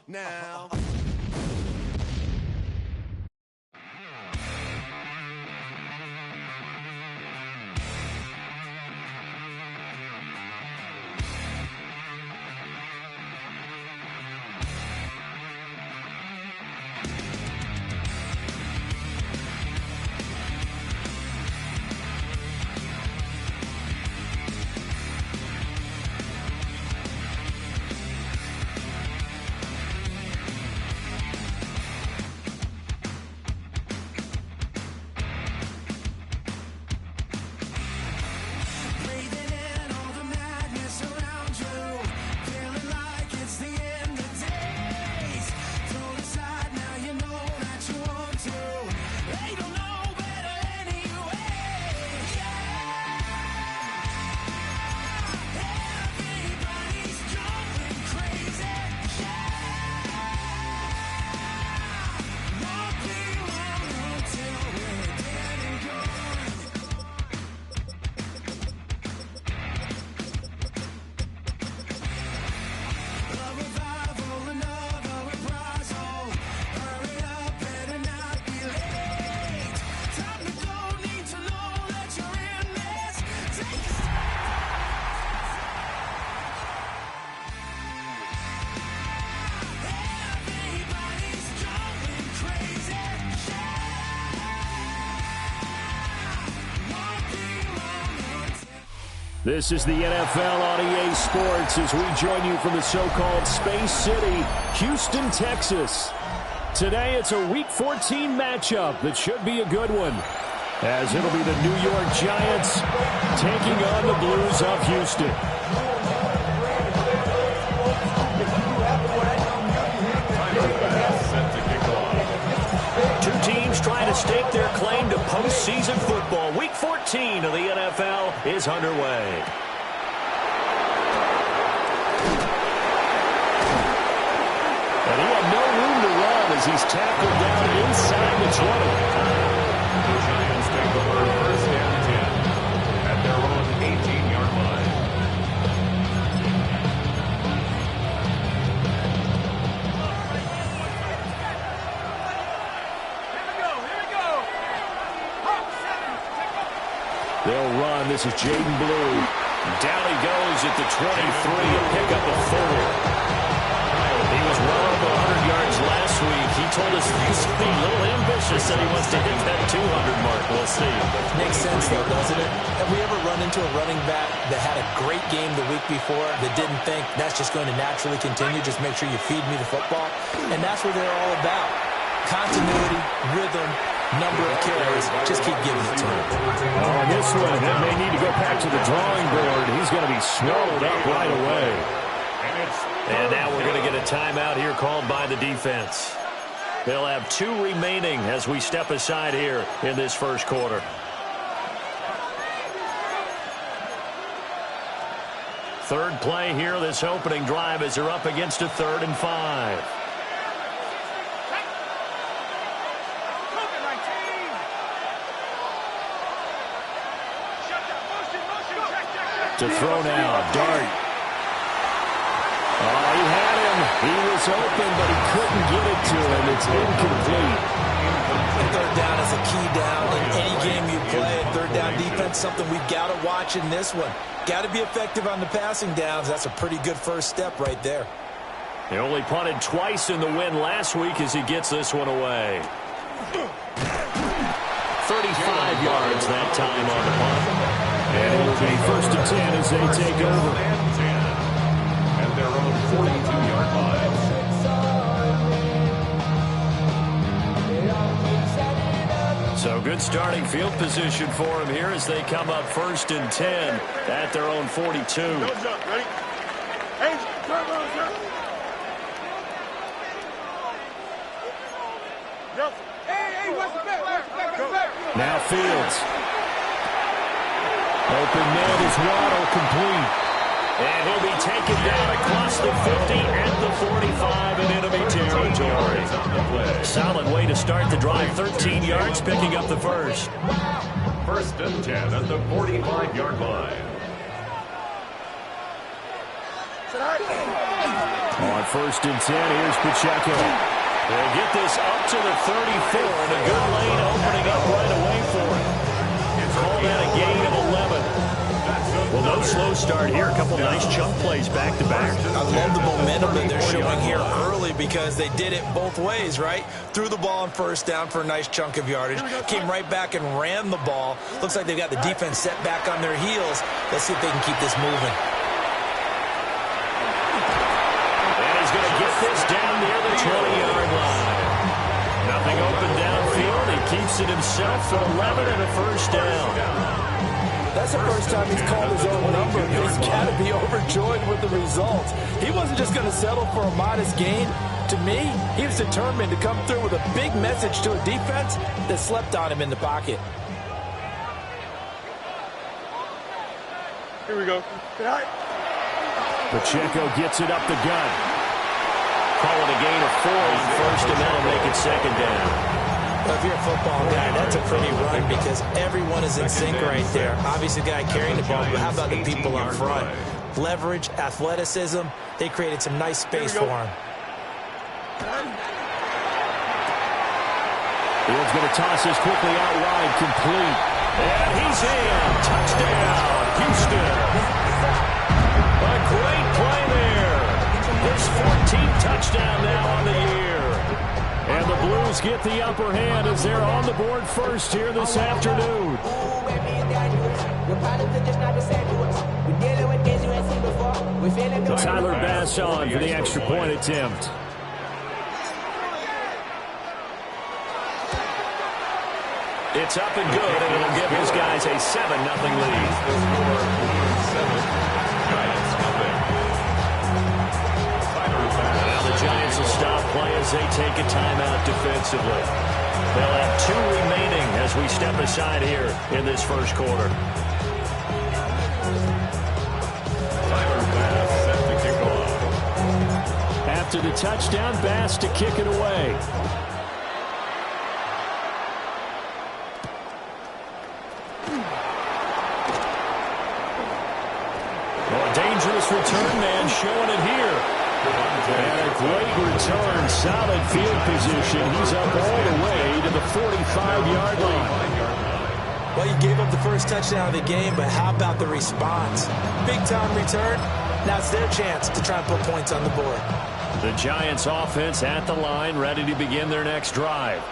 now. This is the NFL on EA Sports as we join you from the so-called Space City, Houston, Texas. Today it's a Week 14 matchup that should be a good one, as it'll be the New York Giants taking on the Blues of Houston. Two teams trying to stake their claim to postseason football. Week 14 of the NFL is underway. And he had no room to run as he's tackled down inside the 20. The Giants take over first and 10 at their own 18-yard line. They'll run. This is Jaden Blue. Down he goes at the 23 and pick up a 4. He was well over 100 yards last week. He told us he's being a little ambitious and he wants to hit that 200 mark. We'll see. Makes sense, though, doesn't it? Have we ever run into a running back that had a great game the week before that didn't think that's just going to naturally continue? Just make sure you feed me the football. And that's what they're all about. Continuity, rhythm, number of carries. Just keep giving it to him. On this one, that may need to go back to the drawing board. He's going to be swallowed up right away. And now we're going to get a timeout here called by the defense. They'll have 2 remaining as we step aside here in this first quarter. Third play here, this opening drive as they're up against a 3rd and 5. To throw now, Dart. Oh, he had him. He was open, but he couldn't get it to him. It's incomplete. Third down is a key down in any game you play. Third down defense, something we've got to watch in this one. Got to be effective on the passing downs. That's a pretty good first step right there. He only punted twice in the win last week as he gets this one away. 35 yards that time on the punt. And it will be 1st and 10 as they take over. At their own 42-yard line. So good starting field position for him here as they come up 1st and 10 at their own 42. Now Fields. Open man is Waddle, complete. And he'll be taken down across the 50 at the 45 in enemy territory. Solid way to start the drive. 13 yards, picking up the first. 1st and 10 at the 45-yard line. On 1st and 10, here's Pacheco. They get this up to the 34, and a good lane opening up right away for him. Call that a gain of 11. Well, no slow start here. A couple nice chunk plays back-to-back. I love the momentum that they're showing here early because they did it both ways, right? Threw the ball on 1st down for a nice chunk of yardage. Came right back and ran the ball. Looks like they've got the defense set back on their heels. Let's see if they can keep this moving. And he's going to get this down near the 20-yard line. Nothing open downfield. He keeps it himself for 11 and a 1st down. That's the first time he's called his own number. He's got to be overjoyed with the results. He wasn't just going to settle for a modest gain. To me, he was determined to come through with a big message to a defense that slept on him in the pocket. Here we go. Pacheco gets it up the gut. Call it a gain of 4 on 1st, and that'll make it 2nd down. Well, if you're a football guy, that's a pretty run because everyone is in sync right there. Obviously, the guy carrying the ball, but how about the people up front? Leverage, athleticism, they created some nice space for him. Field's going to toss this quickly out wide, complete. And he's in. Touchdown, Houston. A great play there. His 14th touchdown now on the year. And the Blues get the upper hand as they're on the board first here this afternoon. Tyler Bass on for the extra point attempt. It's up and good, and it'll give his guys a 7-0 lead. Now the Giants will stop play as they take a timeout defensively. They'll have 2 remaining as we step aside here in this first quarter. After the touchdown, Bass to kick it away. Dangerous return man showing it here. And a great return, solid field position. He's up all the way to the 45-yard line. Well, you gave up the first touchdown of the game, but how about the response? Big-time return. Now it's their chance to try and put points on the board. The Giants offense at the line, ready to begin their next drive.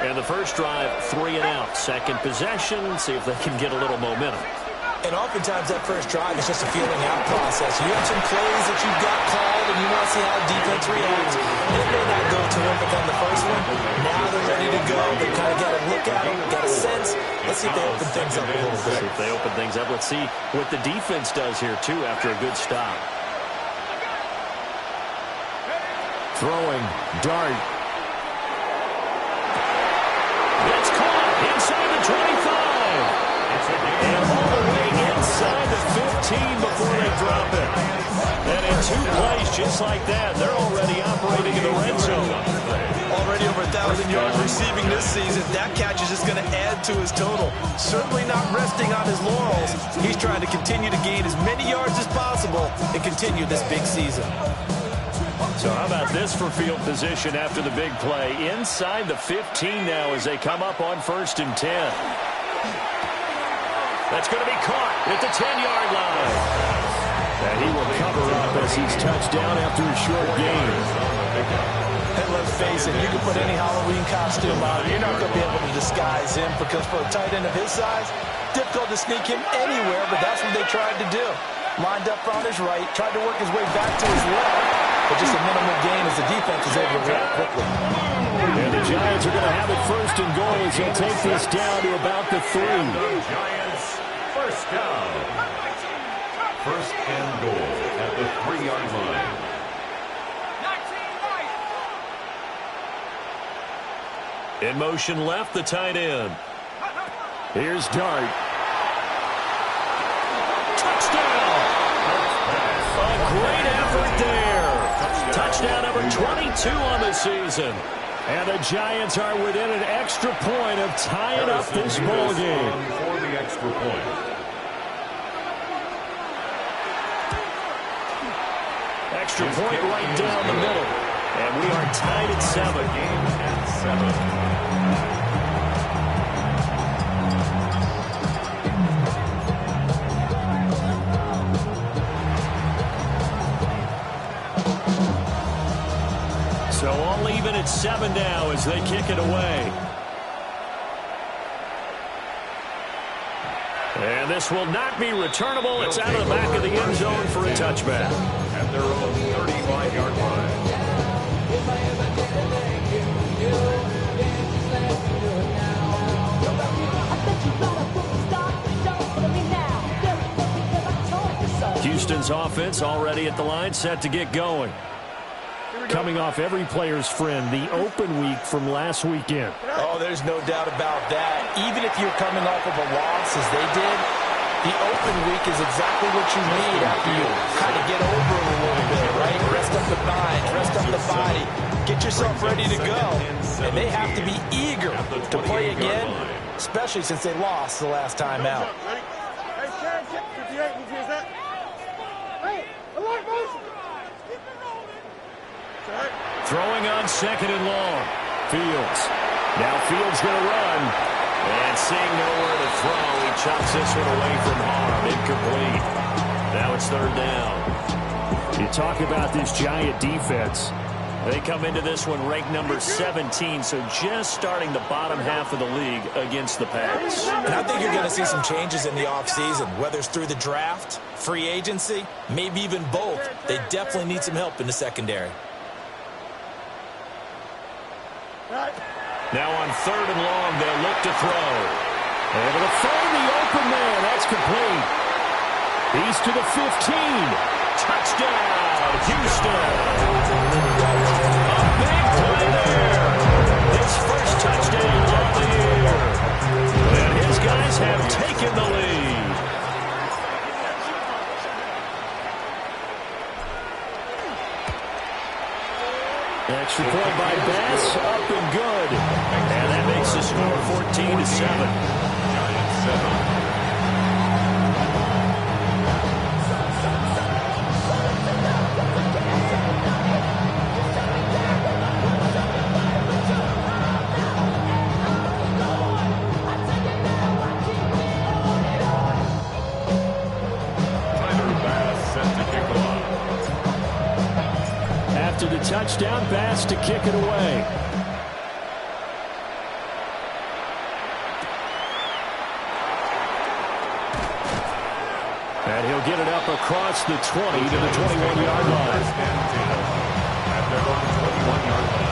And the first drive, 3 and out. Second possession, see if they can get a little momentum. And oftentimes that first drive is just a feeling out process. You have some plays that you've got called, and you want to see how defense reacts. And it may not go terrific on the first one. Now they're ready to go. They kind of got a look at them, got a sense. Let's see if they open things up a little bit. See if they open things up. Let's see what the defense does here, too, after a good stop. Throwing, Dart. It's caught inside the 25. And all the way inside the 15 before they drop it. And in 2 plays just like that, they're already operating in the red zone. Already over 1,000 yards receiving this season. That catch is just going to add to his total. Certainly not resting on his laurels. He's trying to continue to gain as many yards as possible and continue this big season. So how about this for field position after the big play? Inside the 15 now as they come up on 1st and 10. That's going to be caught at the 10-yard line. And he will cover up as he's touched down after a short gain. And let's face it, you can put any Halloween costume on. You're not going to be able to disguise him because for a tight end of his size, difficult to sneak him anywhere, but that's what they tried to do. Lined up on his right, tried to work his way back to his left, but just a minimal gain as the defense is able to react quickly. And the Giants are going to have it 1st and goal as they take this down to about the 3. Giants, 1st down. 1st and goal at the 3-yard line. In motion left, the tight end. Here's Dart. Touchdown! A great effort there. Touchdown number 22 on the season. And the Giants are within an extra point of tying up this ball game. For the extra point. extra point right down the middle. And we are tied at 7. Game at 7. So all even at 7 now as they kick it away. And this will not be returnable. It's out of the back of the end zone for a touchback. At their own 35-yard line. Houston's offense already at the line, set to get going. Coming off every player's friend, the open week from last weekend. Oh, there's no doubt about that. Even if you're coming off of a loss, as they did, the open week is exactly what you need after you kind of get over it a little bit, right? Rest up the mind, rest up the body, get yourself ready to go. And they have to be eager to play again, especially since they lost the last time out. Throwing on 2nd and long. Fields. Now Fields going to run. And seeing nowhere to throw, he chops this one away from harm. Incomplete. Now it's 3rd down. You talk about this Giant defense. They come into this one ranked number 17, so just starting the bottom half of the league against the pass. And I think you're going to see some changes in the offseason, whether it's through the draft, free agency, maybe even both. They definitely need some help in the secondary. Now on 3rd and long, they'll look to throw. Able to find the open man. That's complete. He's to the 15. Touchdown, Houston. A big play there. His first touchdown of the year. And his guys have taken the lead. Extra point by Bass, up and good. And that makes the score 14-7. Giants 7. After the touchdown pass to kick it away. And he'll get it up across the 20 to the 21-yard line. At their own 21-yard line.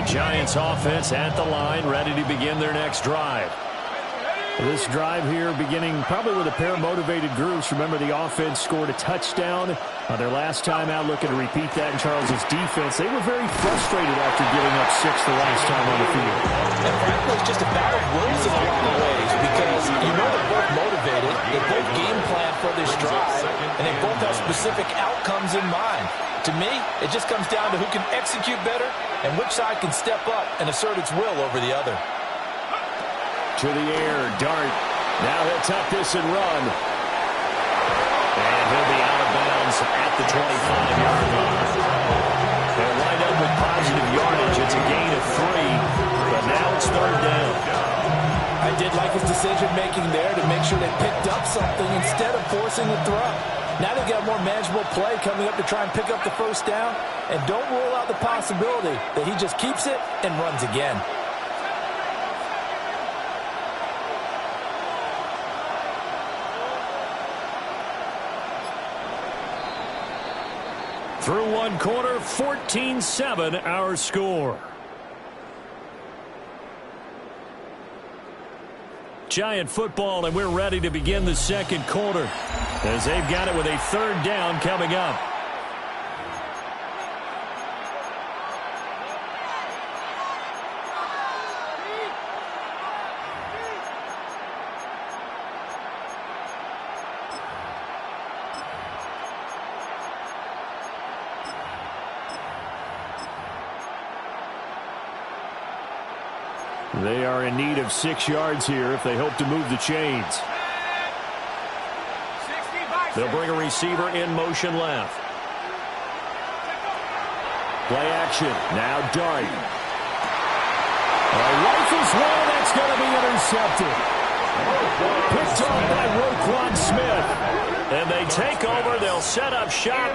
Giants offense at the line, ready to begin their next drive. This drive here beginning probably with a pair of motivated groups. Remember, the offense scored a touchdown their last time out, looking to repeat that in Charles's defense. They were very frustrated after giving up 6 the last time on the field. And frankly, it's just a battle of wills in a lot of ways because you know they're both motivated, they both game plan for this drive, and they both have specific outcomes in mind. To me, it just comes down to who can execute better and which side can step up and assert its will over the other. To the air, Dart. Now he'll tuck this and run. And he'll be out of bounds at the 25-yard line. They'll wind up with positive yardage. It's a gain of 3, but now it's 3rd down. I did like his decision-making there to make sure they picked up something instead of forcing the throw. Now they've got more manageable play coming up to try and pick up the 1st down. And don't rule out the possibility that he just keeps it and runs again. Through one quarter, 14-7 our score. Giant football, and we're ready to begin the 2nd quarter as they've got it with a 3rd down coming up. They are in need of 6 yards here if they hope to move the chains. They'll bring a receiver in motion left. Play action. Now Dart. Rifles one. That's going to be intercepted. Picked off by Roquan Smith. And they take over. They'll set up shop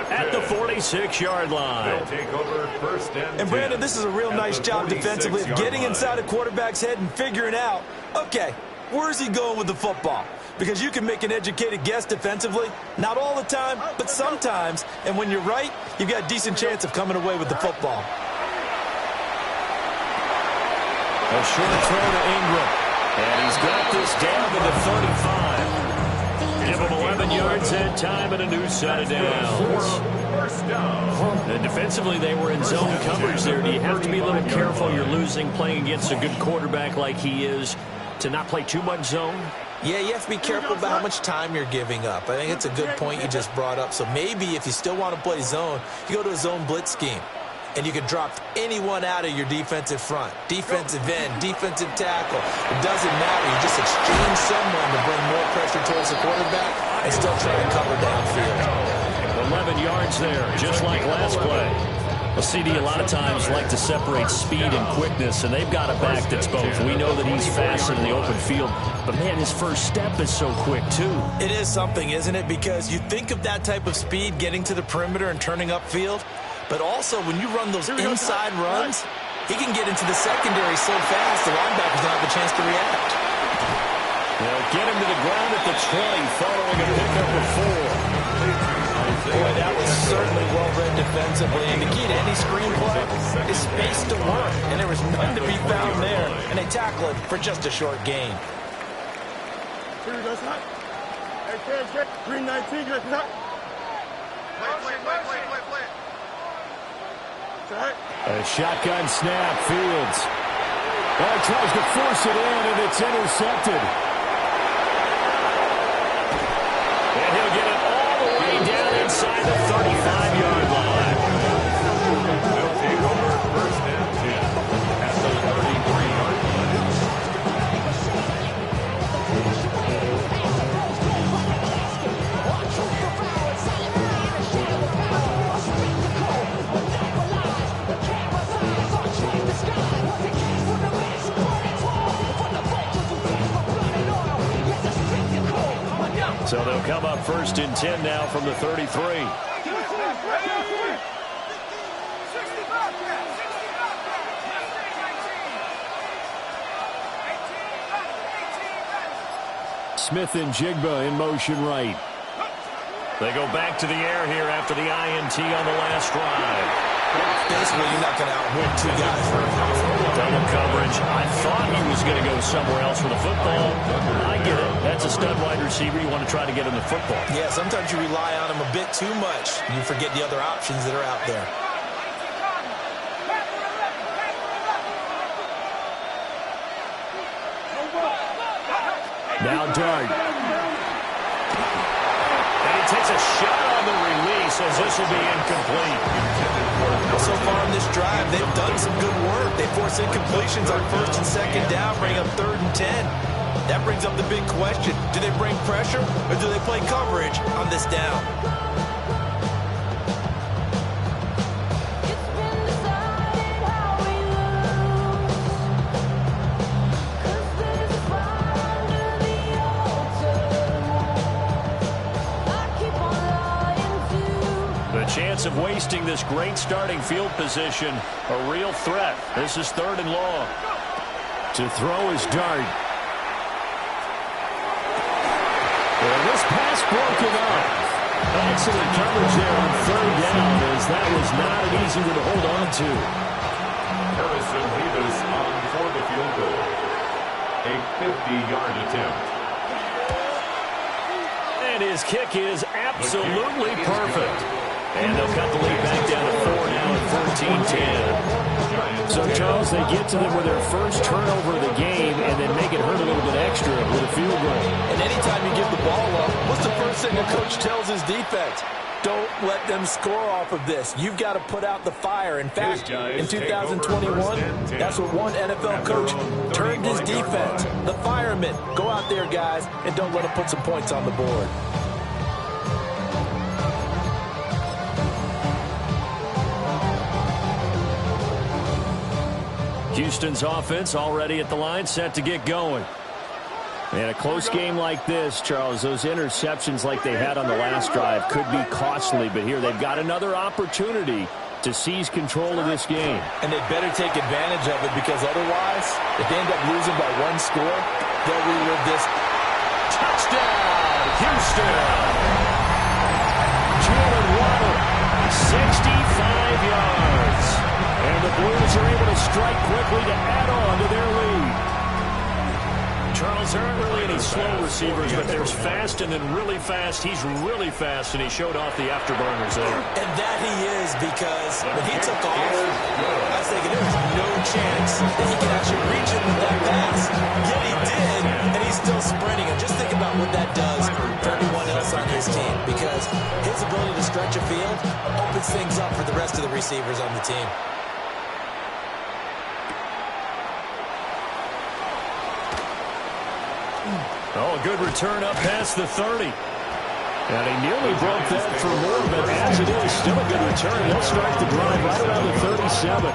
at the 46-yard line. They'll take over first and Brandon, this is a real nice job defensively of getting inside a quarterback's head and figuring out, okay, where's he going with the football? Because you can make an educated guess defensively. Not all the time, but sometimes. And when you're right, you've got a decent chance of coming away with the football. A short throw to Ingram. And he's got this down to the 35. Give him 11 yards that time and a new set of downs. And defensively, they were in zone coverage there. Do you have to be a little careful? You're losing playing against a good quarterback like he is to not play too much zone? Yeah, you have to be careful about how much time you're giving up. I think it's a good point you just brought up. So maybe if you still want to play zone, you go to a zone blitz scheme. And you can drop anyone out of your defensive front. Defensive end, defensive tackle. It doesn't matter. You just exchange someone to bring more pressure towards the quarterback and still try to cover downfield. 11 yards there, just like last play. Well, CD, a lot of times like to separate speed and quickness, and they've got a back that's both. We know that he's fast in the open field, but, man, his first step is so quick, too. It is something, isn't it? Because you think of that type of speed getting to the perimeter and turning upfield, but also when you run those inside runs, he can get into the secondary so fast the linebackers don't have a chance to react. They'll get him to the ground at the 20 following a pickup of 4. Boy, that was certainly well-read defensively. And the key to any screenplay is space to work. And there was none to be found there. And they tackle it for just a short gain. Green 19, get it. A shotgun snap, Fields. Tries to force it in, and it's intercepted. And he'll get it all the way down inside the 35-yard line. They'll take over first and 10 at the 33-yard line. So they'll come up first and 10 now from the 33. Smith and Jigba in motion right. They go back to the air here after the INT on the last drive. Basically, you're not going to outwin two guys for a double coverage. I thought he was going to go somewhere else for the football. I get it. That's a stud wide receiver. You want to try to get him the football. Yeah, sometimes you rely on him a bit too much. You forget the other options that are out there. Now Dart. And he takes a shot on the release as this will be incomplete. So far in this drive, they've done some good work. They force incompletions on first and second down, bring up 3rd and 10. That brings up the big question. Do they bring pressure or do they play coverage on this down? Chance of wasting this great starting field position, a real threat. This is 3rd and long. To throw is Dart. And this pass broken up. Excellent coverage there on 3rd down, as that was not an easy one to hold on to. Harrison Davis on for the field goal. A 50-yard attempt. And his kick is absolutely perfect. And they'll cut the lead back down to 4 now at 14-10. So, Charles, they get to them with their first turnover of the game and then make it hurt a little bit extra with a field goal. And anytime you give the ball up, what's the first thing a coach tells his defense? Don't let them score off of this. You've got to put out the fire. In fact, in 2021, that's what one NFL coach turned his defense. The firemen. Go out there, guys, and don't let them put some points on the board. Houston's offense already at the line, set to get going. And a close game like this, Charles, those interceptions like they had on the last drive could be costly, but here they've got another opportunity to seize control of this game. And they better take advantage of it, because otherwise, if they end up losing by one score, they'll relive this. Touchdown, Houston! Jalen Waddle, 65 yards. And the Blues are able to strike quickly to add on to their lead. Charles, there aren't really any slow receivers, but there's fast and then really fast. He's really fast, and he showed off the afterburners there. And that he is, because when he took off, I was thinking there was no chance that he could actually reach him with that pass. Yet he did, and he's still sprinting. And just think about what that does for everyone else on his team, because his ability to stretch a field opens things up for the rest of the receivers on the team. Oh, a good return up past the 30. And he nearly broke that for more, but as it is, still a good return. He'll start the drive right around the 37.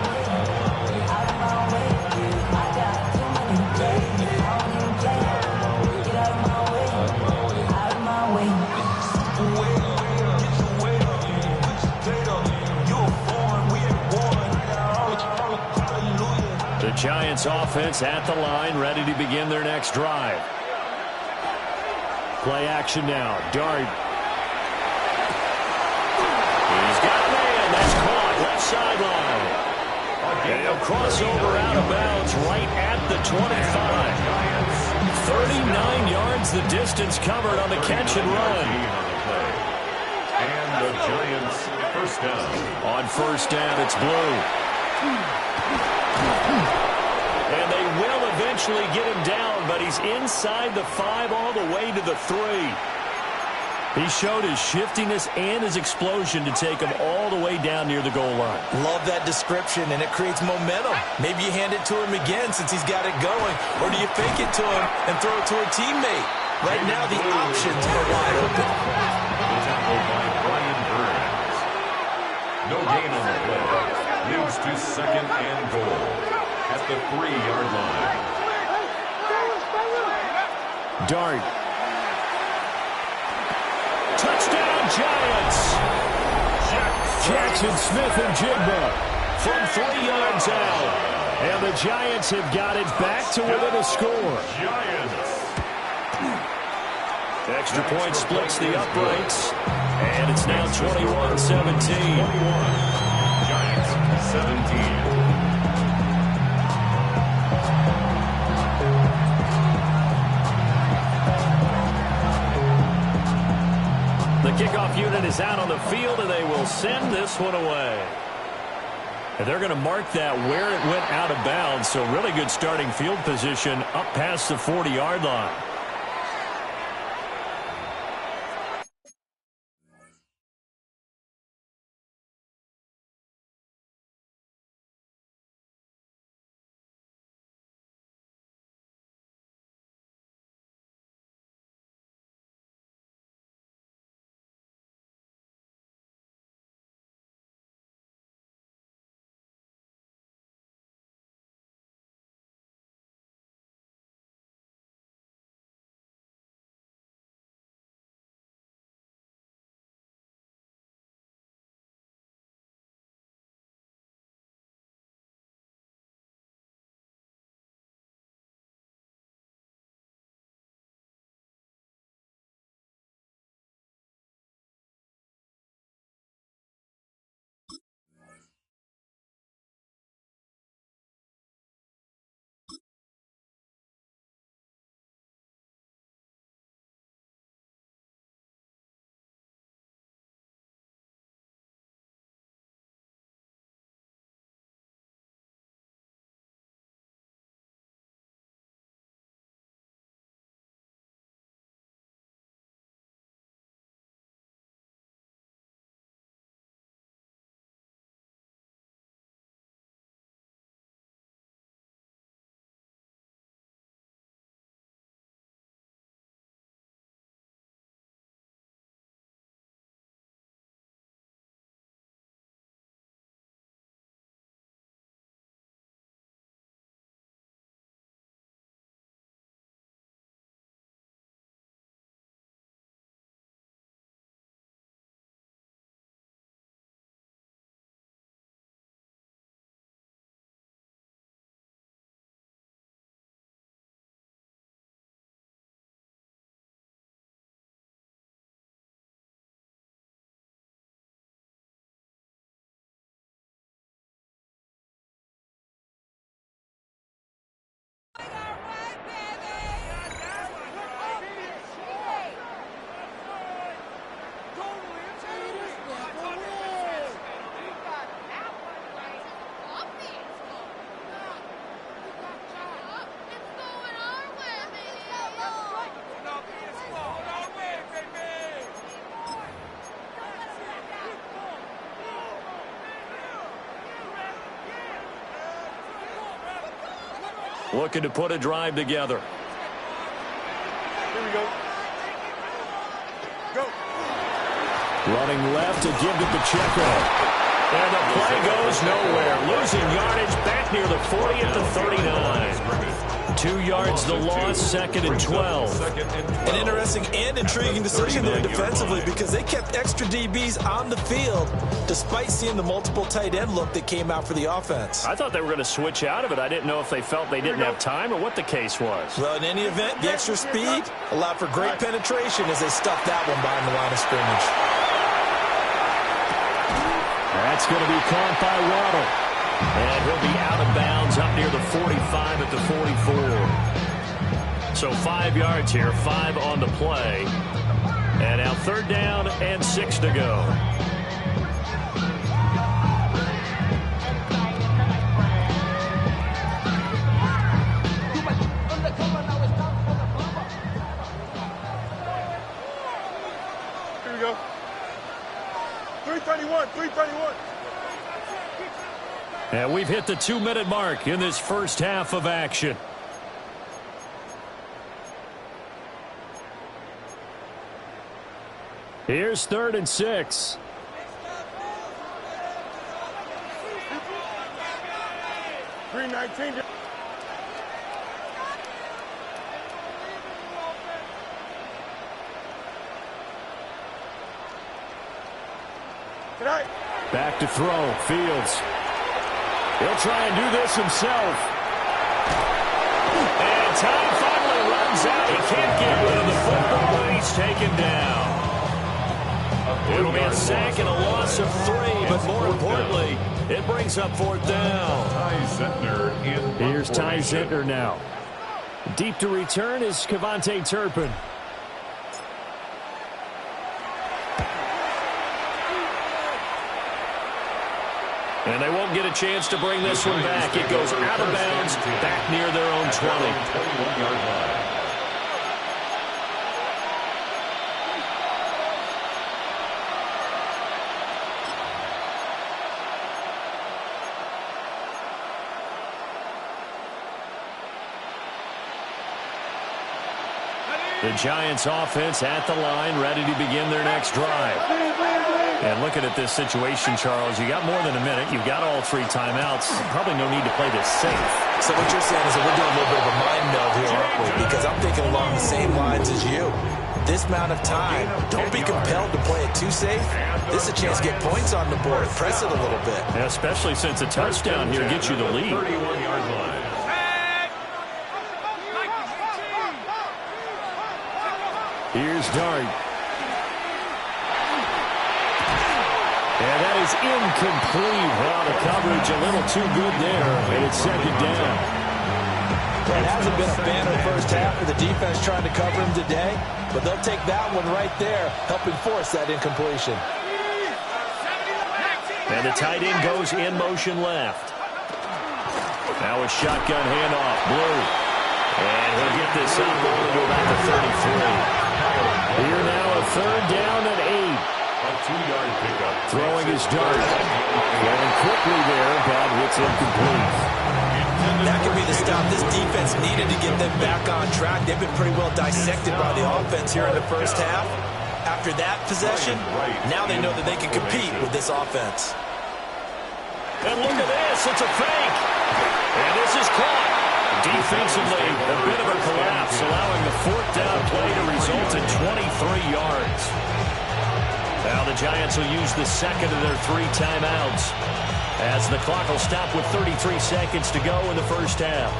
The Giants offense at the line, ready to begin their next drive. Play action now. Dart. He's got a man. That's caught. Left sideline. And he'll cross over out of bounds right at the 25. 39 yards the distance covered on the catch and run. And the Giants first down. On first down, it's Blue. And they will eventually get him down, but he's inside the 5 all the way to the 3. He showed his shiftiness and his explosion to take him all the way down near the goal line. Love that description, and it creates momentum. Maybe you hand it to him again since he's got it going, or do you fake it to him and throw it to a teammate? Right now, the options are wide open. Tackled by Brian Burns. No gain on the play. Leads to second and goal at the 3-yard line. Dart. Touchdown, Giants! Jackson Smith and Jigba from 3 yards out. And the Giants have got it back to within a score. Giants. Extra point splits the uprights. And it's now 21-17. Giants 17. The kickoff unit is out on the field, and they will send this one away. And they're going to mark that where it went out of bounds, so really good starting field position up past the 40-yard line. looking to put a drive together. Here we go. Go. Running left to give to Pacheco. And the play goes nowhere. Losing yardage back near the 40 at the 39. 2 yards the loss, 2nd and 12. An interesting and intriguing decision there defensively because they kept extra DBs on the field despite seeing the multiple tight end look that came out for the offense. I thought they were going to switch out of it. I didn't know if they felt they didn't have time or what the case was. Well, in any event, the extra speed allowed for great penetration as they stuffed that one behind the line of scrimmage. That's going to be caught by Waddle. And he'll be out of bounds up near the 45 at the 44. So 5 yards here, 5 on the play. And now 3rd down and 6 to go. Here we go. 331, 331. And we've hit the 2-minute mark in this first half of action. Here's 3rd and 6. $319. Tonight. Back to throw. Fields. He'll try and do this himself. And time finally runs out. He can't get rid of the football, and he's taken down. It'll be a sack and a loss of 3, but more importantly, it brings up 4th down. Here's Ty Zentner now. Deep to return is Kevontae Turpin. And they won't get a chance to bring this one back. It goes out of bounds, back near their own 20. 21-yard line. The Giants offense at the line, ready to begin their next drive. And looking at this situation, Charles, you got more than a minute. You've got all 3 timeouts. Probably no need to play this safe. So what you're saying is that we're doing a little bit of a mind meld here, aren't we? Because I'm thinking along the same lines as you. This amount of time, don't be compelled to play it too safe. This is a chance to get points on the board. Press it a little bit. Yeah, especially since a touchdown here gets you the lead. 31-yard line. Here's Dart. And that is incomplete. Well, the coverage a little too good there. And it's 2nd down. It hasn't been a banner first half for the defense trying to cover him today, but they'll take that one right there, helping force that incompletion. And the tight end goes in motion left. Now a shotgun handoff. Blue. And he'll get this up over to about the 33. Here now a 3rd down and 8. A 2-yard pickup. Throwing his Dart. Going quickly there, but it's incomplete. That could be the stop this defense needed to get them back on track. They've been pretty well dissected by the offense here in the first half. After that possession, now they know that they can compete with this offense. And look at this. It's a fake. And this is caught. Defensively, a bit of a collapse, allowing the 4th down play to result in 23 yards. Now the Giants will use the 2nd of their 3 timeouts as the clock will stop with 33 seconds to go in the first half.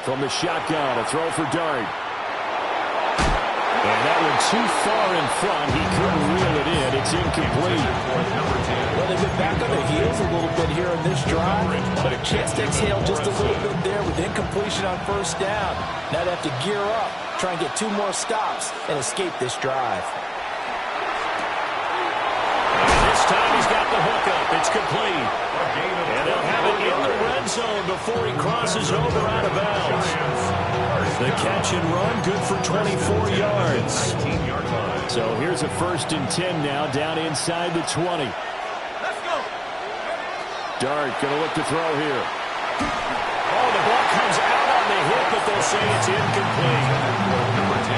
From the shotgun, a throw for Dart. And that one too far in front. He couldn't reel it in. It's incomplete. Well, they've been back on their heels a little bit here in this drive, but a chance to exhale just a little bit there with incompletion on 1st down. Now they have to gear up, try and get 2 more stops, and escape this drive. And this time he's got the hookup. It's complete. And they'll have it in the red end zone before he crosses over out of bounds. The catch and run, good for 24 yards. So here's a 1st and 10 now, down inside the 20. Let's go. Dart going to look to throw here. Oh, the ball comes out on the hit, but they'll say it's incomplete.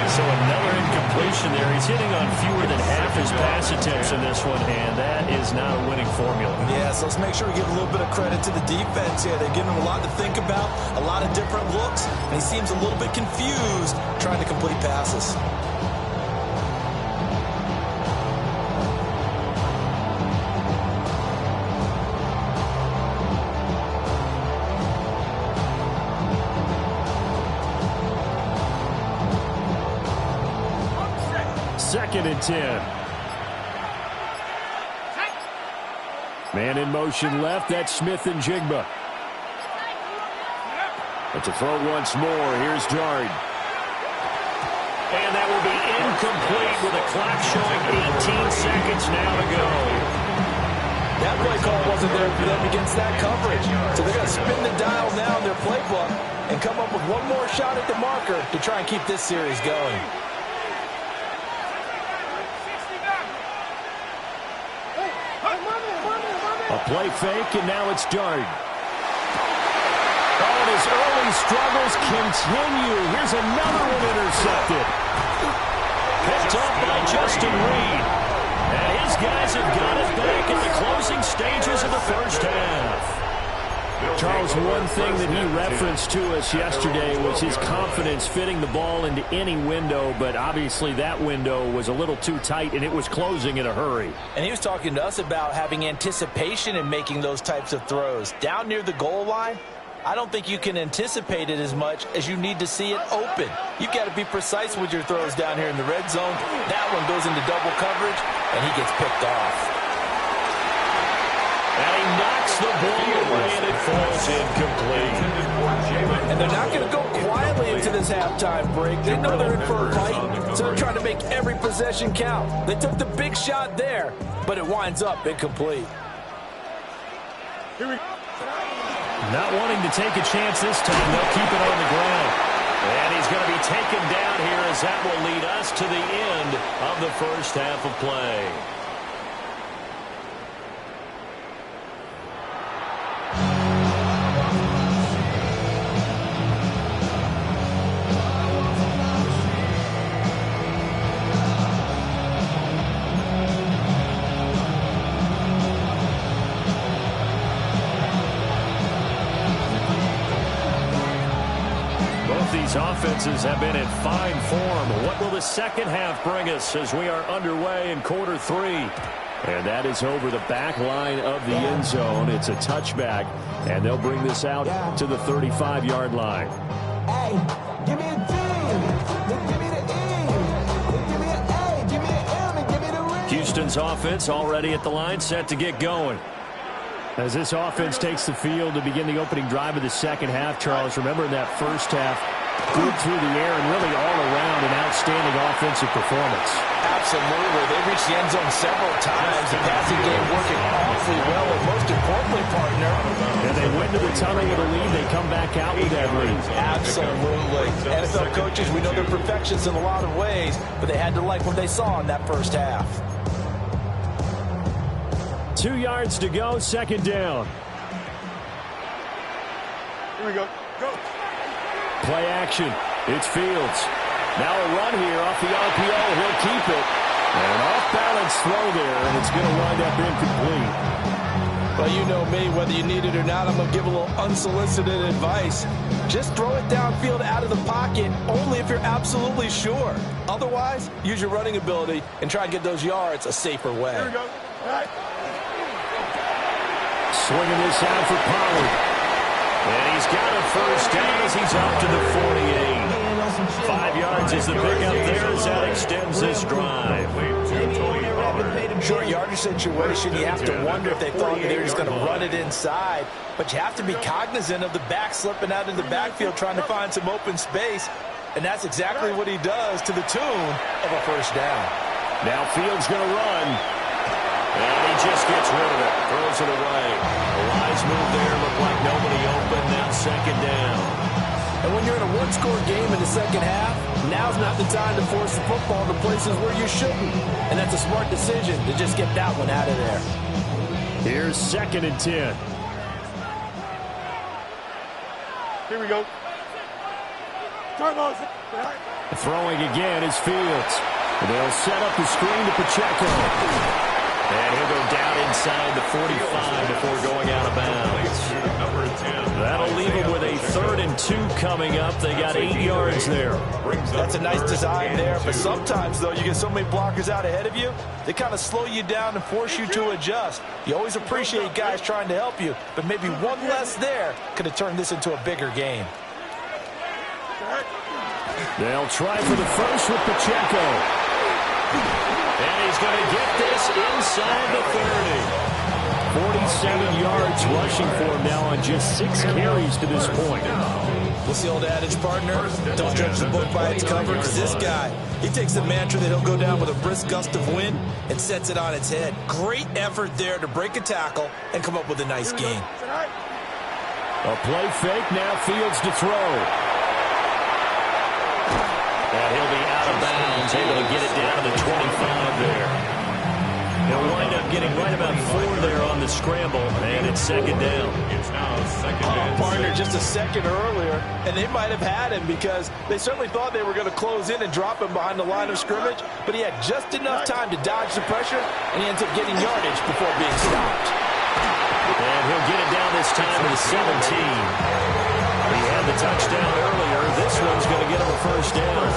So another incompletion there. He's hitting on fewer than half his pass attempts in this one, and that is not a winning formula. Yeah, so let's make sure we give a little bit of credit to the defense here. They're giving him a lot to think about, a lot of different looks, and he seems a little bit confused trying to complete passes. Second and 10. Man in motion left. That's Smith and Jigba. But to throw once more, here's Dart. And that will be incomplete with a clock showing 18 seconds now to go. That play call wasn't there for them against that coverage. So they're going to spin the dial now in their playbook and come up with one more shot at the marker to try and keep this series going. A play fake, and now it's Dart. Oh, and his early struggles continue. Here's another one intercepted. Picked up by Justin Reed. And his guys have got it back in the closing stages of the first half. Charles, one thing that he referenced to us yesterday was his confidence fitting the ball into any window, but obviously that window was a little too tight, and it was closing in a hurry. And he was talking to us about having anticipation in making those types of throws. Down near the goal line, I don't think you can anticipate it as much as you need to see it open. You've got to be precise with your throws down here in the red zone. That one goes into double coverage, and he gets picked off. And he knocks the ball away, and it falls incomplete. And they're not going to go quietly into this halftime break. They know they're in for a fight, so they're trying to make every possession count. They took the big shot there, but it winds up incomplete. Here we go. Not wanting to take a chance this time, they'll keep it on the ground. And he's going to be taken down here as that will lead us to the end of the first half of play. These offenses have been in fine form. What will the second half bring us as we are underway in quarter 3? And that is over the back line of the end zone. It's a touchback, and they'll bring this out to the 35-yard line. Hey, give me a D. Give me the E. Give me an A. Give me an M. And give me the ring. Houston's offense already at the line, set to get going. As this offense takes the field to begin the opening drive of the second half, Charles, remember in that first half, good through the air and really all around an outstanding offensive performance. Absolutely. They reached the end zone several times. The passing game working awfully well, and most importantly, partner. And they went to the tunnel with a lead. They come back out with that lead. Absolutely. NFL coaches, we know they're perfectionists in a lot of ways, but they had to like what they saw in that first half. 2 yards to go, second down. Here we go. Go. Play action. It's Fields. Now a run here off the RPO. He'll keep it. And an off-balance throw there, and it's going to wind up incomplete. Well, you know me. Whether you need it or not, I'm going to give a little unsolicited advice. Just throw it downfield out of the pocket only if you're absolutely sure. Otherwise, use your running ability and try and get those yards a safer way. Here we go. All right. Swinging this out for Pollard. And he's got a first down as he's up to the 48. 5 yards is the pickup there as that extends this drive. Short yardage situation, you have to wonder if they thought they were just going to run it inside. But you have to be cognizant of the back slipping out in the backfield trying to find some open space. And that's exactly what he does to the tune of a first down. Now Fields going to run. And he just gets rid of it. Throws it away. A wise move there. Looked like nobody open. Now second down. And when you're in a one-score game in the second half, now's not the time to force the football to places where you shouldn't. And that's a smart decision to just get that one out of there. Here's 2nd and 10. Here we go. Throwing again is Fields. They'll set up the screen to Pacheco. And he'll go down inside the 45 before going out of bounds. That'll leave him with a 3rd and 2 coming up. They got 8 yards there. That's a nice design there, but sometimes, though, you get so many blockers out ahead of you, they kind of slow you down and force you to adjust. You always appreciate guys trying to help you, but maybe one less there could have turned this into a bigger game. They'll try for the first with Pacheco. And he's going to get this inside the 30. 47 yards rushing for him now on just 6 carries to this point. What's the old adage, partner? Don't judge the book by its cover, because this guy, he takes the mantra that he'll go down with a brisk gust of wind and sets it on its head. Great effort there to break a tackle and come up with a nice gain. A play fake, now Fields to throw. And he'll be out of bounds, able to get it down to the 25 there. He'll wind up getting right about 4 there on the scramble, and it's 2nd down. It's now 2nd and 6. Partner just a second earlier, and they might have had him because they certainly thought they were going to close in and drop him behind the line of scrimmage, but he had just enough time to dodge the pressure, and he ends up getting yardage before being stopped. And he'll get it down this time to the 17. He had the touchdown earlier. This one's going to get him a 1st down.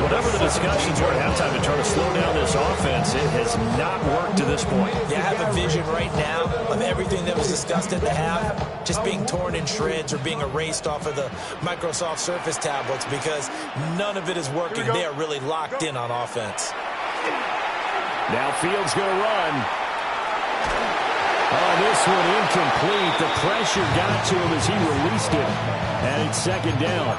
Whatever the discussions were at halftime to try to slow down this offense, it has not worked to this point. Yeah, I have a vision right now of everything that was discussed at the half just being torn in shreds or being erased off of the Microsoft Surface tablets because none of it is working. They are really locked in on offense. Now Fields going to run. Oh, this one incomplete. The pressure got to him as he released it. And it's 2nd down.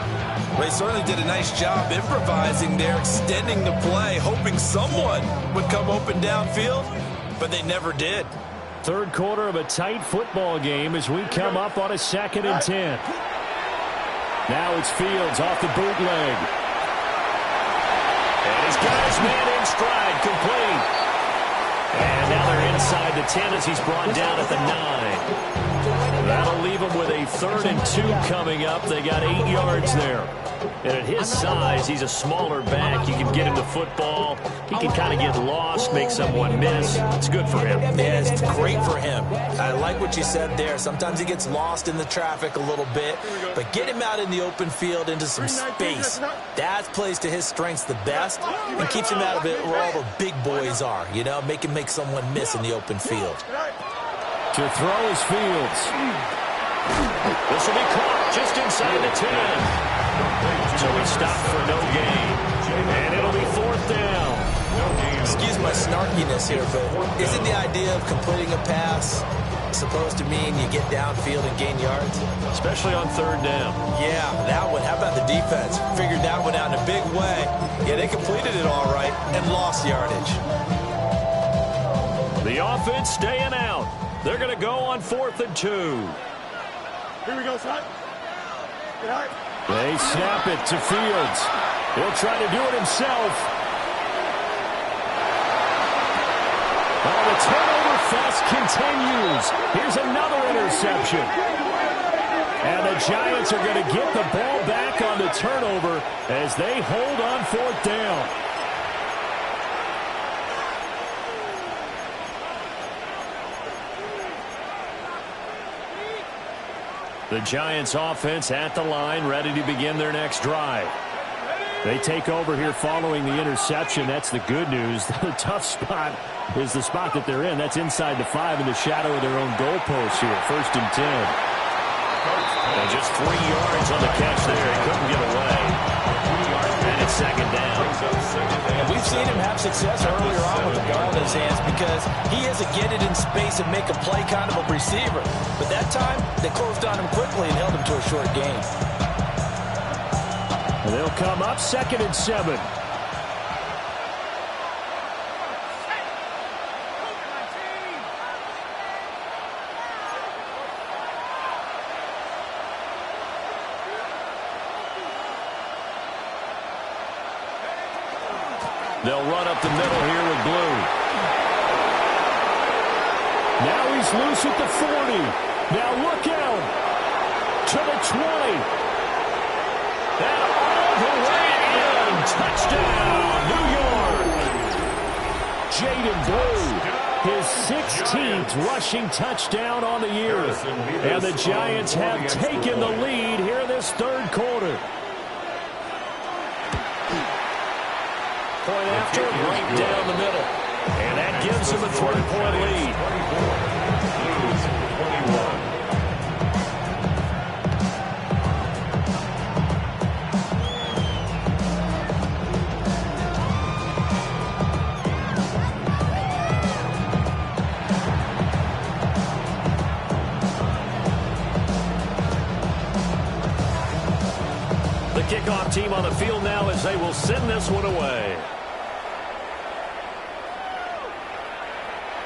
They certainly did a nice job improvising there, extending the play, hoping someone would come open downfield, but they never did. 3rd quarter of a tight football game as we come up on a 2nd and 10. Now it's Fields off the bootleg. And he's got his man in stride, complete. And now they're inside the 10 as he's brought down at the 9. That'll leave him with a 3rd and 2 coming up. They got 8 yards there. And at his size, he's a smaller back. You can get him the football. He can kind of get lost, make someone miss. It's good for him. Yeah, it's great for him. I like what you said there. Sometimes he gets lost in the traffic a little bit, but get him out in the open field into some space. That plays to his strengths the best and keeps him out of it where all the big boys are, you know, make him make someone miss in the open field. To throw is Fields. This will be caught just inside the 10. So he stopped for no gain. And it'll be 4th down. Excuse my snarkiness here, but isn't the idea of completing a pass supposed to mean you get downfield and gain yards? Especially on 3rd down. Yeah, that one. How about the defense? Figured that one out in a big way. Yeah, they completed it all right and lost yardage. The offense staying out. They're going to go on 4th and 2. Here we go, son. Get out. They snap it to Fields. He'll try to do it himself. Oh, the turnover fest continues. Here's another interception. And the Giants are going to get the ball back on the turnover as they hold on 4th down. The Giants offense at the line, ready to begin their next drive. They take over here following the interception. That's the good news. The tough spot is the spot that they're in. That's inside the 5 in the shadow of their own goalpost here. 1st and 10. And just 3 yards on the catch there. He couldn't get away. And it's 2nd down. And we've seen him have success earlier on with the ball in his hands because he has a get it in space and make a play kind of a receiver. But that time, they closed on him quickly and held him to a short gain. And they'll come up 2nd and 7. They'll run up the middle here with Blue. Now he's loose at the 40. Now look out. To the 20. And all the way in. Touchdown, New York. Jaden Blue, his 16th rushing touchdown on the year. And the Giants have taken the lead here in this third quarter. Point after, right down the middle. And that gives him a 3-point lead. 21. The kickoff team on the field now as they will send this one away.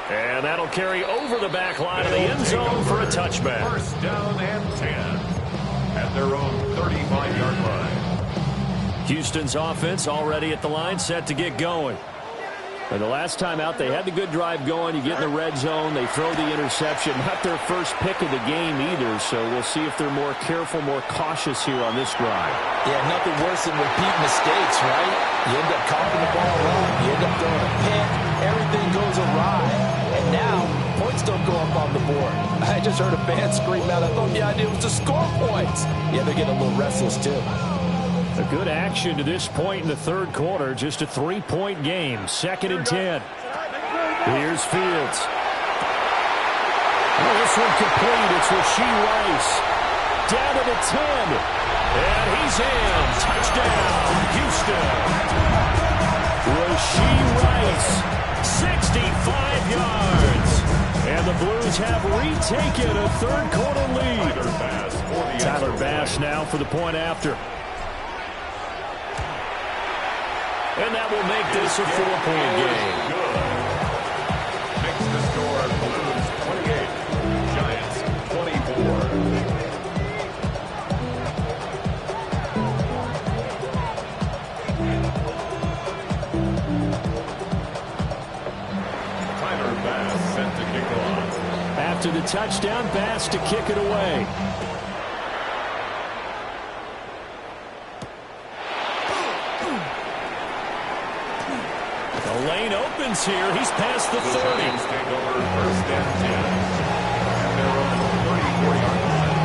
And that'll carry over the back line of the end zone for a touchback. First down and 10 at their own 35-yard line. Houston's offense already at the line, set to get going. And the last time out, they had the good drive going. You get in the red zone, they throw the interception. Not their first pick of the game either, so we'll see if they're more careful, more cautious here on this drive. Yeah, nothing worse than repeat mistakes, right? You end up coughing the ball wrong. You end up throwing a pick. Everything goes awry. And now, points don't go up on the board. I just heard a fan scream out. I thought the idea was to score points. Yeah, they're getting a little restless, too. A good action to this point in the third quarter. Just a 3-point game. 2nd and 10. Here's Fields. Oh, this one complete. It's Rashee Rice. Down to the 10. And he's in. Touchdown, Houston. Rashee Rice, 65 yards. And the Blues have retaken a third quarter lead. Tyler Bass now for the point after. And that will make this a 4-point game. Makes the score Blues 28, Giants 24. Tyler Bass sent to kick off. After the touchdown, Bass to kick it away. The lane opens here. He's past the 30. Take over first and 10 at their own 34-yard line.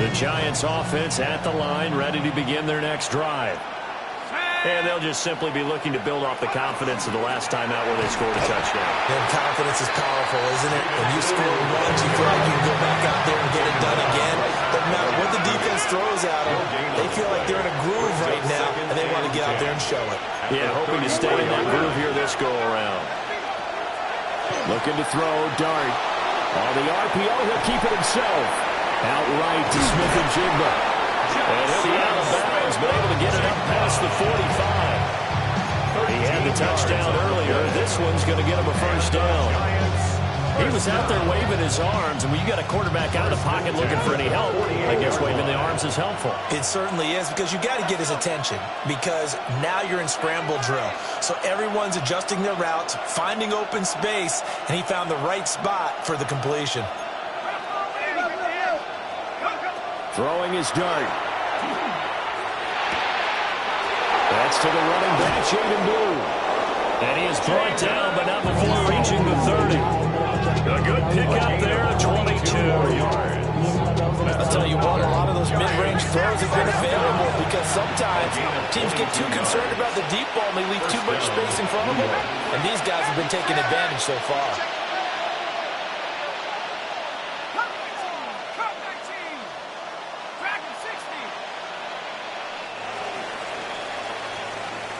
The Giants offense at the line, ready to begin their next drive. And they'll just simply be looking to build off the confidence of the last time out where they scored a touchdown. And confidence is powerful, isn't it? When you score once, you feel like you can go back out there and get it done again. Doesn't matter what the defense throws at them. They feel like they're in a groove right now, and they want to get out there and show it. Yeah, hoping to stay in that groove here this go-around. Looking to throw, Dart. On the RPO, he'll keep it himself. Outright to Smith-Njigba. And he'll be out of bounds, but able to get it up past the 45. He had the touchdown earlier. This one's going to get him a first down. He was out there waving his arms, and when you got a quarterback out of the pocket looking for any help, I guess waving the arms is helpful. It certainly is, because you got to get his attention, because now you're in scramble drill. So everyone's adjusting their routes, finding open space, and he found the right spot for the completion. Throwing his Dart. That's to the running back, Jaden Blue. And he is brought down, but not before reaching the 30. A good pickup there, 22 yards. I'll tell you what, a lot of those mid-range throws have been available, because sometimes teams get too concerned about the deep ball and they leave too much space in front of them. And these guys have been taking advantage so far.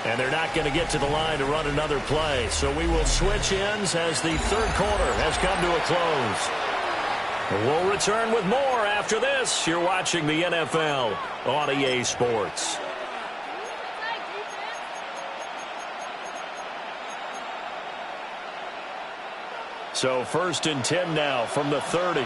And they're not going to get to the line to run another play. So we will switch ends as the third quarter has come to a close. We'll return with more after this. You're watching the NFL on EA Sports. So 1st and 10 now from the 30.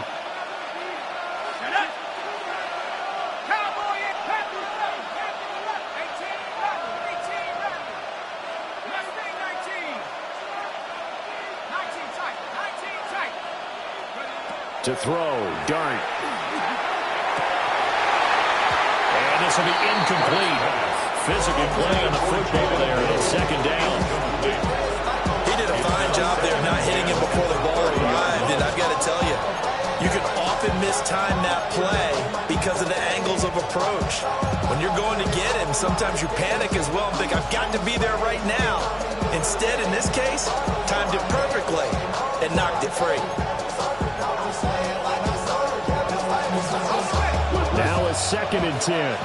To throw, Dart. And this will be incomplete. Physical play on the football there, and it's 2nd down. He did a fine job there not hitting him before the ball arrived, and I've got to tell you, you can often mistime that play because of the angles of approach. When you're going to get him, sometimes you panic as well and think, I've got to be there right now. Instead, in this case, timed it perfectly and knocked it free. Now a 2nd and 10.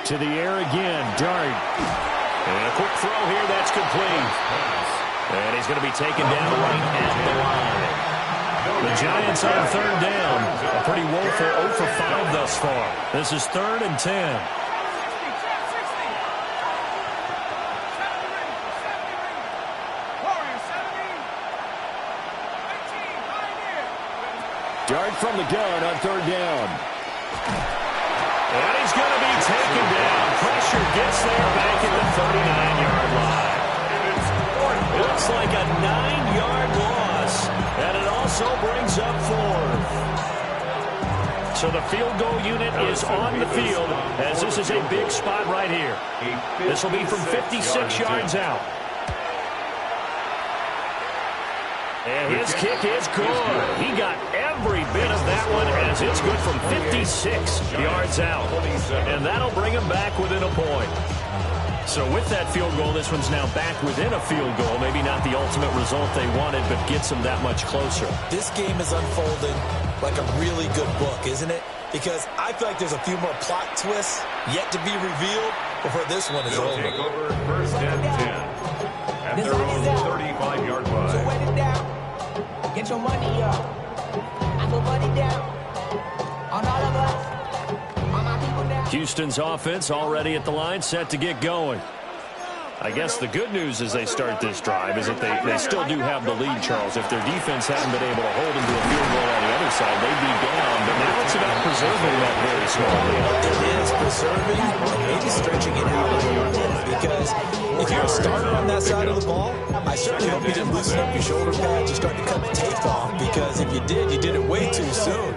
To the air again, Dart. And a quick throw here, that's complete. And he's going to be taken down right at the line. The Giants on 3rd down. A pretty woeful 0 for 5 thus far. This is 3rd and 10. Dart from the gun on 3rd down. And he's going to be taken down. Pressure gets there back at the 39-yard line. It looks like a 9-yard loss, and it also brings up 4th. So the field goal unit is on the field, as this is a big spot right here. This will be from 56 yards out. And his kick is good. He got every bit of that one as it's good from 56 yards out. And that'll bring him back within a point. So with that field goal, this one's now back within a field goal. Maybe not the ultimate result they wanted, but gets them that much closer. This game is unfolding like a really good book, isn't it? Because I feel like there's a few more plot twists yet to be revealed before this one is They'll over. take over 1st and 10 at their own 35-yard line. So wet it down. Get your money up. I put money down on all of us. On my people now. Houston's offense already at the line, set to get going. I guess the good news as they start this drive is that they still do have the lead, Charles. If their defense hadn't been able to hold them to a field goal on the other side, they'd be down. But now it's about preserving that very small lead. It is preserving, maybe stretching it out a little bit. Because if you're a starter on that side of the ball, I certainly hope you didn't loosen up your shoulder pads and start to cut the tape off. Because if you did, you did it way too soon.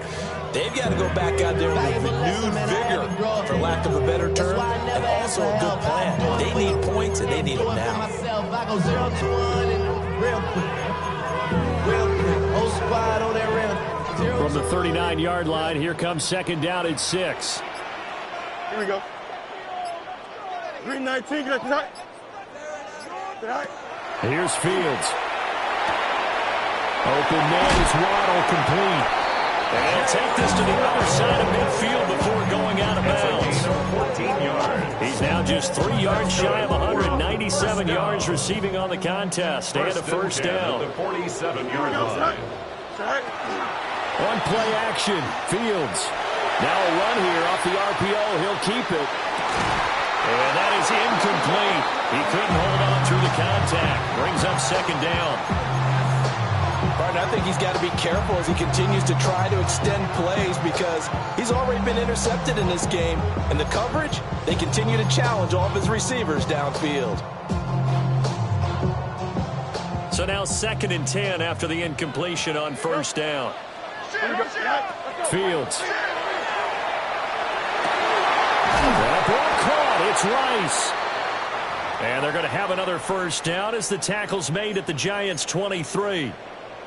They've got to go back out there with renewed vigor, for lack of a better term, and also a good plan. They need points, and they need them now. I go 0 to 1 and real quick. Real quick. Whole squad on that real. From the 39-yard line, here comes 2nd down at 6. Here we go. 319, get that. Here's Fields. Open man is Waddle, complete. And he'll take this to the other side of midfield before going out of bounds. 14 yards. He's now just 3 yards shy of 197 yards receiving on the contest. And a 1st down. The 47-yard line. On play action, Fields. Now a run here off the RPO. He'll keep it. And that is incomplete. He couldn't hold on through the contact. Brings up 2nd down. Martin, I think he's got to be careful as he continues to try to extend plays because he's already been intercepted in this game. And the coverage, they continue to challenge all of his receivers downfield. So now 2nd and 10 after the incompletion on 1st down. Fields. That ball caught. It's Rice. And they're going to have another 1st down as the tackle's made at the Giants' 23.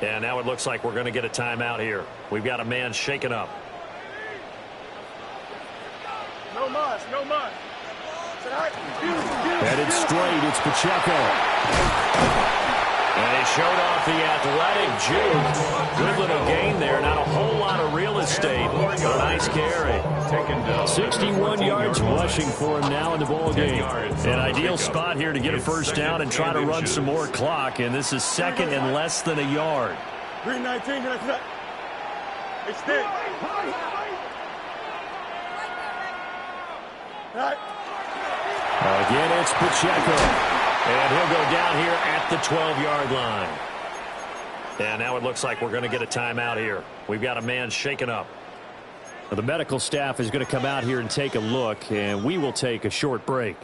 And now it looks like we're going to get a timeout here. We've got a man shaken up. No muss, no muss. Headed straight, it's Pacheco. And he showed off the athletic juke. Good little gain there. Not a whole lot of real estate. But a nice carry. 61 yards rushing for him now in the ball game. An ideal spot here to get a 1st down and try to run some more clock. And this is 2nd and less than a yard. 319, get that. Extend. Again, it's Pacheco. And he'll go down here at the 12-yard line. And now it looks like we're going to get a timeout here. We've got a man shaken up. Well, the medical staff is going to come out here and take a look, and we will take a short break.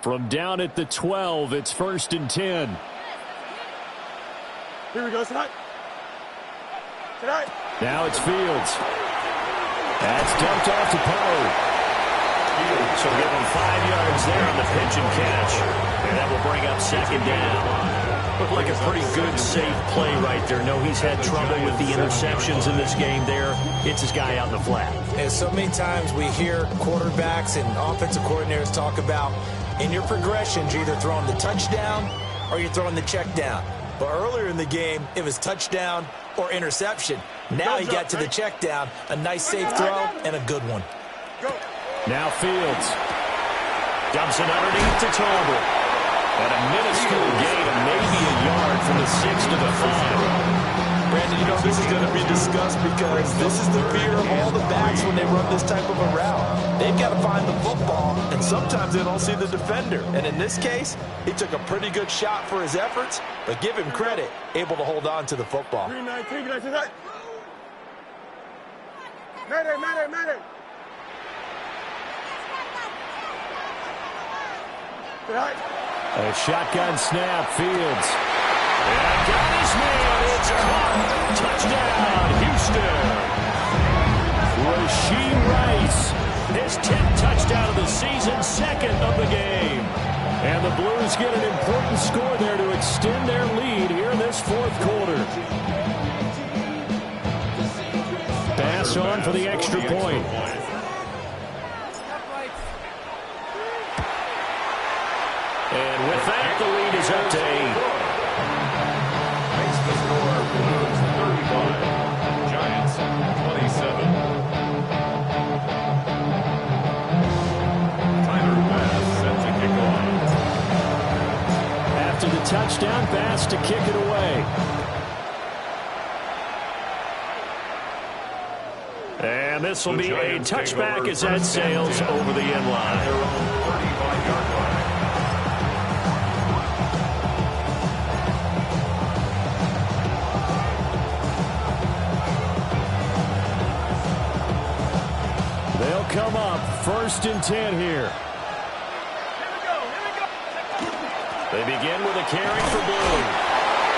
From down at the 12, it's 1st and 10. Here we go, tonight. Now it's Fields. That's dumped off to Poe. So give him 5 yards there on the pitch and catch. And that will bring up 2nd down. Looked like a pretty good, safe play right there. No, he's had trouble with the interceptions in this game there. Hits his guy out in the flat. And so many times we hear quarterbacks and offensive coordinators talk about in your progressions, you're either throwing the touchdown or you're throwing the check down. But earlier in the game, it was touchdown or interception. Now he got to the check down, a nice safe throw, and a good one. Now Fields. Dumps it underneath to Tolbert. At a minuscule gain of maybe a yard from the 6 to the 5. Brandon, you know this is going to be discussed because this is the fear of all the backs when they run this type of a route. They've got to find the football, and sometimes they don't see the defender. And in this case, he took a pretty good shot for his efforts, but give him credit, able to hold on to the football. 3-9, Madden. A shotgun snap, Fields. And got his man. It's caught. Touchdown, Houston. Rasheed Rice, his 10th touchdown of the season, 2nd of the game. And the Blues get an important score there to extend their lead here in this 4th quarter. Pass on for the extra point. And with that, the lead is up to 8. Makes the score Blues 35, Giants 27. Tyler Bass set to kick off. After the touchdown pass to kick it away. And this will be a touchback as that sails over the end line. Their own 35-yard line. They'll come up 1st and 10 here. They begin with a carry for Blue.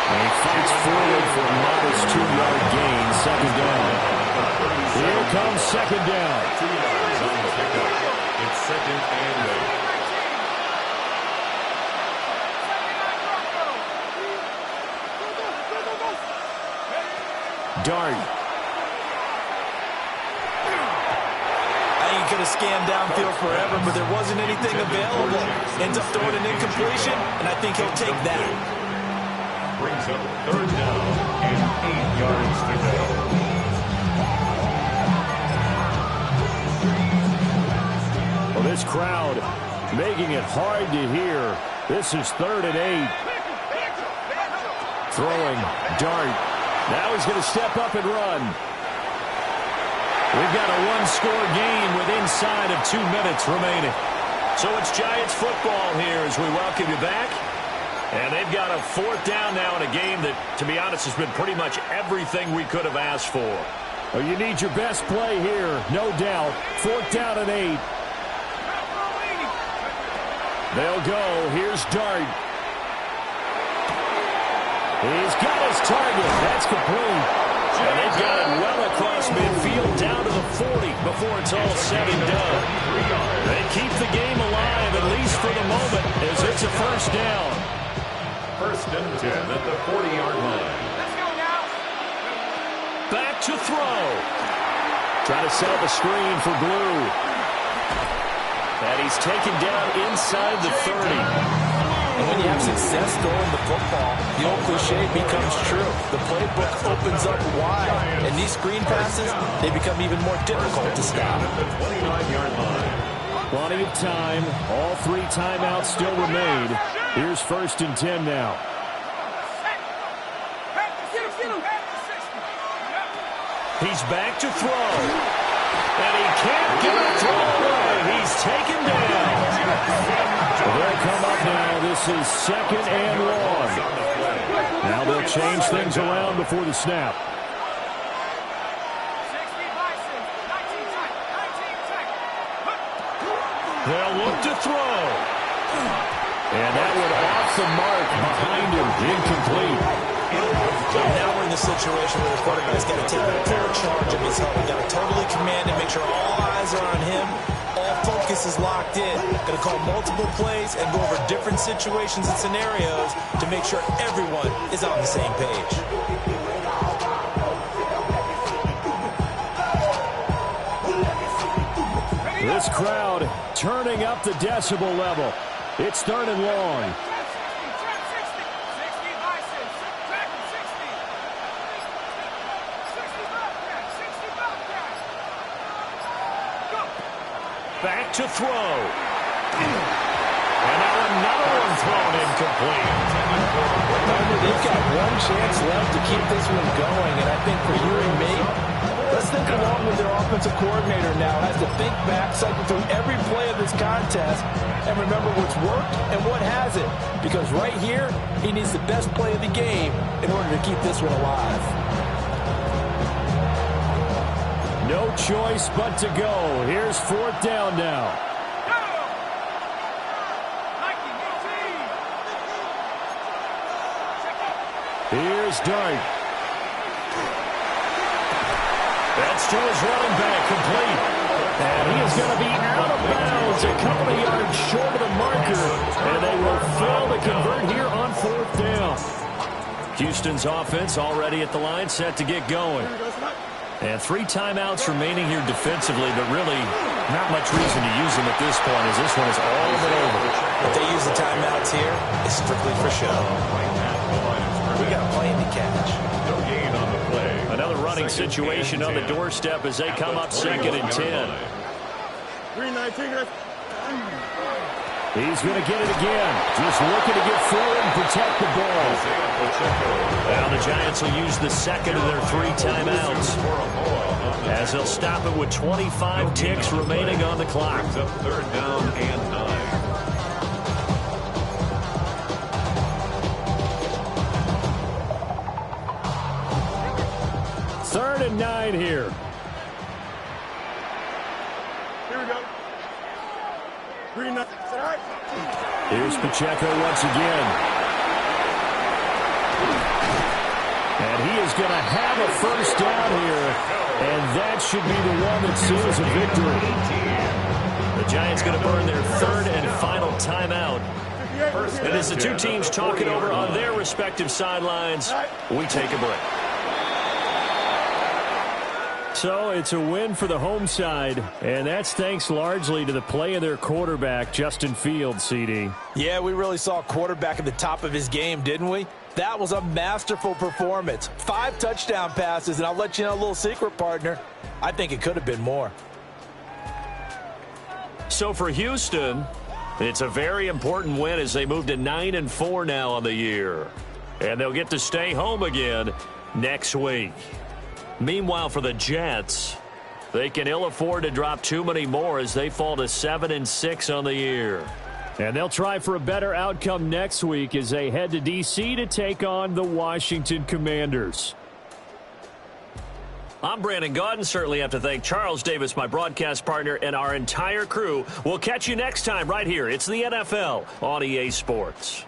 And he fights forward for a modest 2-yard gain, 2nd down. Here comes 2nd down. 2 yards on the pickup. It's 2nd and 8. Dart. He could have scanned downfield forever, but there wasn't anything available. Ends up throwing an incompletion, and I think he'll take that. Brings up 3rd down and 8 yards to go. Well, this crowd making it hard to hear. This is 3rd and 8. Throwing. Dart. Now he's going to step up and run. We've got a 1-score game with inside of 2 minutes remaining. So it's Giants football here as we welcome you back. And they've got a 4th down now in a game that, to be honest, has been pretty much everything we could have asked for. Well, you need your best play here, no doubt. 4th down and 8. They'll go. Here's Dart. He's got his target. That's complete. And they've got it well across midfield down to the 40 before it's all said and done. They keep the game alive, at least for the moment, as it's a 1st down. 1st and 10 at the 40-yard line. Let's go now. Back to throw. Trying to set up a screen for Blue. And he's taken down inside the 30. And when you have success throwing the football, the old cliche becomes true. The playbook opens up wide, and these screen passes, they become even more difficult to stop. The 29-yard line. Plenty of time. All 3 timeouts still remain. Here's 1st and 10 now. He's back to throw. And he can't get a throw away. He's taken down. They'll come up now. This is 2nd and 1. Now they'll change things around before the snap. They'll look to throw. And that one off the mark behind him. Incomplete. Now we're in the situation where the quarterback's got to take full charge of his help. He's got to totally command and make sure all eyes are on him. All focus is locked in. Going to call multiple plays and go over different situations and scenarios to make sure everyone is on the same page. This crowd turning up the decibel level. It's 3rd and long. Back to throw. And now another one thrown incomplete. They've got one chance left to keep this one going, and I think for you and me, let's think along with their offensive coordinator now as to think back, cycle through every play of this contest, and remember what's worked and what hasn't. Because right here, he needs the best play of the game in order to keep this one alive. No choice but to go. Here's 4th down now. Here's Dart. That's to his running back, complete. And he is going to be out of bounds a couple of yards short of the marker. And they will fail to convert here on 4th down. Houston's offense already at the line, set to get going. And 3 timeouts remaining here defensively, but really not much reason to use them at this point as this one is all but over. If they use the timeouts here, it's strictly for show. We got a plane to catch. No gain on the play. Another running situation on the doorstep as they come up 2nd and 10. 3-19. He's going to get it again. Just looking to get forward and protect the ball. Now the Giants will use the 2nd of their 3 timeouts as they'll stop it with 25 ticks remaining on the clock. 3rd down and 9. Third and 9 here. Here we go. 3-9. Here's Pacheco once again. And he is going to have a first down here. And that should be the one that seals a victory. The Giants going to burn their 3rd and final timeout. And as the 2 teams talk it over on their respective sidelines, we take a break. So it's a win for the home side, and that's thanks largely to the play of their quarterback, Justin Fields, CD. Yeah, we really saw a quarterback at the top of his game, didn't we? That was a masterful performance. 5 touchdown passes, and I'll let you know a little secret, partner. I think it could have been more. So for Houston, it's a very important win as they move to 9-4 now on the year. And they'll get to stay home again next week. Meanwhile, for the Jets, they can ill afford to drop too many more as they fall to 7-6 on the year. And they'll try for a better outcome next week as they head to D.C. to take on the Washington Commanders. I'm Brandon Gaudin. Certainly have to thank Charles Davis, my broadcast partner, and our entire crew. We'll catch you next time right here. It's the NFL on EA Sports.